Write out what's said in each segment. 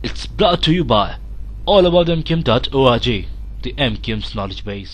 It's brought to you by allaboutmkim.org, the MKIM's knowledge base.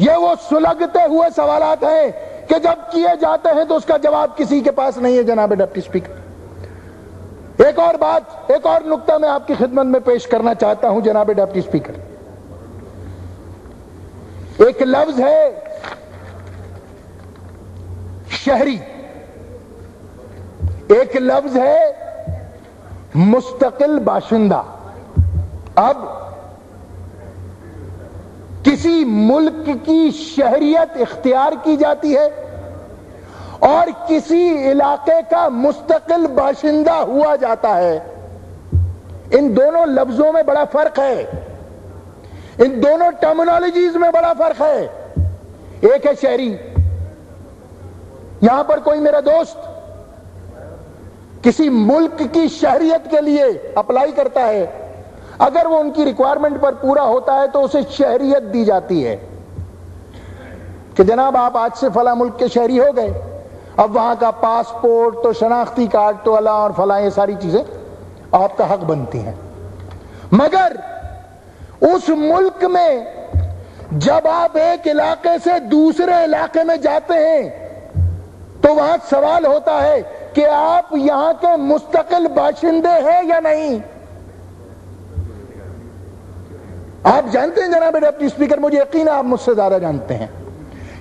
یہ وہ سلگتے ہوئے سوالات ہیں کہ جب کیے جاتے ہیں تو اس کا جواب کسی کے پاس نہیں ہے جناب ڈپٹی اسپیکر۔ ایک اور بات، ایک اور نقطہ میں آپ کی خدمت میں پیش کرنا چاہتا ہوں جناب ڈپٹی اسپیکر۔ ایک لفظ ہے شہری، ایک لفظ ہے مستقل باشندہ۔ اب کسی ملک کی شہریت اختیار کی جاتی ہے اور کسی علاقے کا مستقل باشندہ ہوا جاتا ہے۔ ان دونوں لفظوں میں بڑا فرق ہے، ان دونوں ٹرمینالوجیز میں بڑا فرق ہے۔ ایک ہے شہری، یہاں پر کوئی میرا دوست کسی ملک کی شہریت کے لیے اپلائی کرتا ہے، اگر وہ ان کی ریکوائرمنٹ پر پورا ہوتا ہے تو اسے شہریت دی جاتی ہے کہ جناب آپ آج سے فلاں ملک کے شہری ہو گئے، اب وہاں کا پاسپورٹ تو شناختی کارڈ تو اللہ اور فلاں یہ ساری چیزیں آپ کا حق بنتی ہیں۔ مگر اس ملک میں جب آپ ایک علاقے سے دوسرے علاقے میں جاتے ہیں تو وہاں سوال ہوتا ہے کہ آپ یہاں کے مستقل باشندے ہیں یا نہیں۔ آپ جانتے ہیں جناب ڈپٹی اسپیکر، مجھے یقین ہے آپ مجھ سے زیادہ جانتے ہیں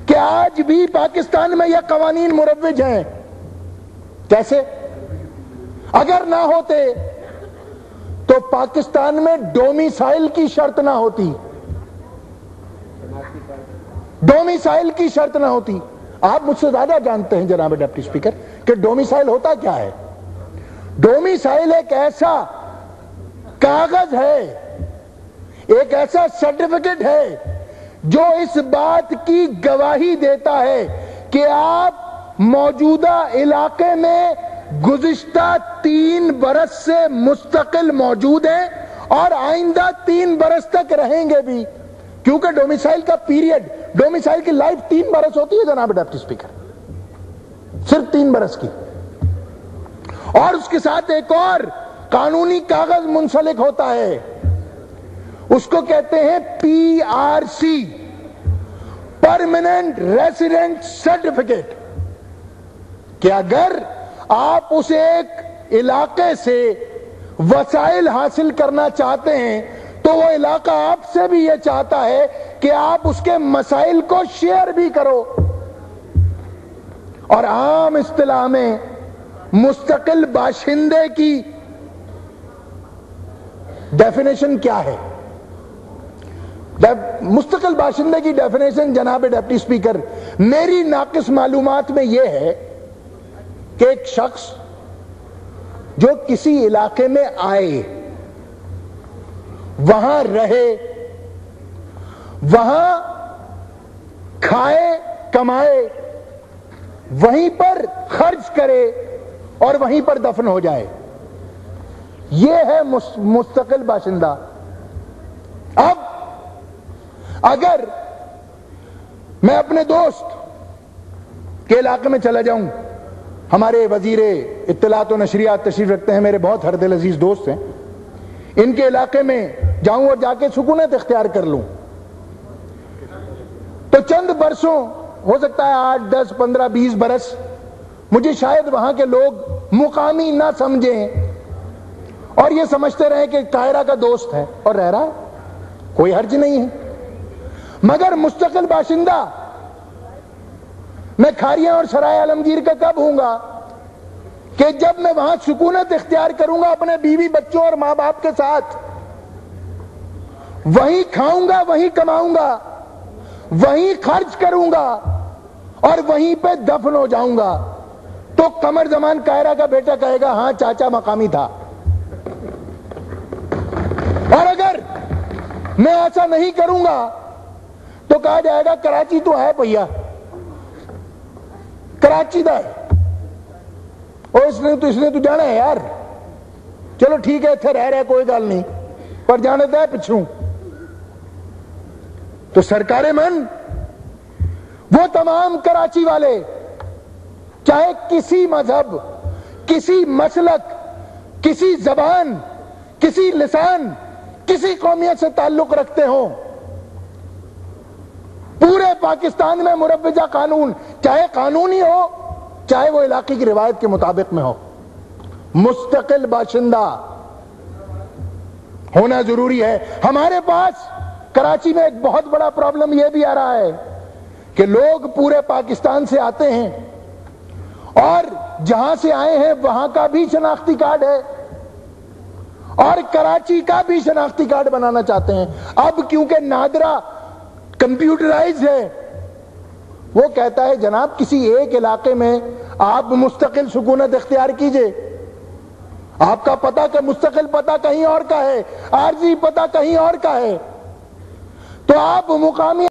کہ آج بھی پاکستان میں یہ قوانین مروج ہیں۔ کیسے؟ اگر نہ ہوتے تو پاکستان میں ڈومیسائل کی شرط نہ ہوتی، ڈومیسائل کی شرط نہ ہوتی۔ آپ مجھ سے زیادہ جانتے ہیں جناب ڈپٹی اسپیکر کہ ڈومیسائل ہوتا کیا ہے۔ ڈومیسائل ایک ایسا کاغذ ہے، ایک ایسا سرٹیفکیٹ ہے جو اس بات کی گواہی دیتا ہے کہ آپ موجودہ علاقے میں گزشتہ 3 برس سے مستقل موجود ہیں اور آئندہ 3 برس تک رہیں گے بھی، کیونکہ ڈومیسائل کا پیریڈ، ڈومیسائل کی لائف 3 برس ہوتی ہے جناب ڈپٹی اسپیکر، صرف 3 برس کی۔ اور اس کے ساتھ ایک اور قانونی کاغذ منسلک ہوتا ہے، اس کو کہتے ہیں PRC، پرماننٹ ریزیڈنٹ سرٹیفکیٹ، کہ اگر آپ اس ایک علاقے سے وسائل حاصل کرنا چاہتے ہیں تو وہ علاقہ آپ سے بھی یہ چاہتا ہے کہ آپ اس کے مسائل کو شیئر بھی کرو۔ اور عام اصطلاح میں مستقل باشندے کی ڈیفینیشن کیا ہے؟ مستقل باشندے کی ڈیفینیشن جناب ڈپٹی اسپیکر میری ناقص معلومات میں یہ ہے کہ ایک شخص جو کسی علاقے میں آئے، وہاں رہے، وہاں کھائے کمائے، وہیں پر خرچ کرے اور وہیں پر دفن ہو جائے، یہ ہے مستقل باشندہ۔ اب اگر میں اپنے دوست کے علاقے میں چلا جاؤں، ہمارے وزیر اطلاعات و نشریات تشریف رکھتے ہیں، میرے بہت ہر دل عزیز دوست ہیں، ان کے علاقے میں جاؤں اور جا کے سکونت اختیار کر لوں تو چند برسوں، ہو سکتا ہے 8 10 15 20 برس، مجھے شاید وہاں کے لوگ مقامی نہ سمجھیں اور یہ سمجھتے رہے کہ قاہرہ کا دوست ہے اور رہ رہا ہے، کوئی حرج نہیں ہے۔ مگر مستقل باشندہ میں کھاریاں اور سرائے عالمگیر کا کب ہوں گا؟ کہ جب میں وہاں سکونت اختیار کروں گا اپنے بیوی بچوں اور ماں باپ کے ساتھ، وہیں کھاؤں گا، وہیں کماؤں گا، وہیں خرچ کروں گا اور وہیں پہ دفن ہو جاؤں گا، تو قمر زمان قاہرہ کا بیٹا کہے گا ہاں چاچا مقامی تھا۔ اور اگر میں ایسا نہیں کروں گا تو کہا جائے گا کراچی تو ہے بھیا، کراچی دا ہے، اور اس نے تو جانا ہے یار، چلو ٹھیک ہے اتنے رہ کوئی گل نہیں، پر جانے دے پچھوں۔ تو سرکار من وہ تمام کراچی والے، چاہے کسی مذہب، کسی مسلک، کسی زبان، کسی لسان، کسی قومیت سے تعلق رکھتے ہوں، پورے پاکستان میں مروجہ قانون، چاہے قانونی ہو چاہے وہ علاقے کی روایت کے مطابق میں ہو، مستقل باشندہ ہونا ضروری ہے۔ ہمارے پاس کراچی میں ایک بہت بڑا پرابلم یہ بھی آ رہا ہے کہ لوگ پورے پاکستان سے آتے ہیں اور جہاں سے آئے ہیں وہاں کا بھی شناختی کارڈ ہے اور کراچی کا بھی شناختی کارڈ بنانا چاہتے ہیں۔ اب کیونکہ نادرا کمپیوٹرائز ہے، وہ کہتا ہے جناب کسی ایک علاقے میں آپ مستقل سکونت اختیار کیجئے، آپ کا پتہ کا مستقل پتہ کہیں اور کا ہے، عارضی پتہ کہیں اور کا ہے، تو آپ مقامی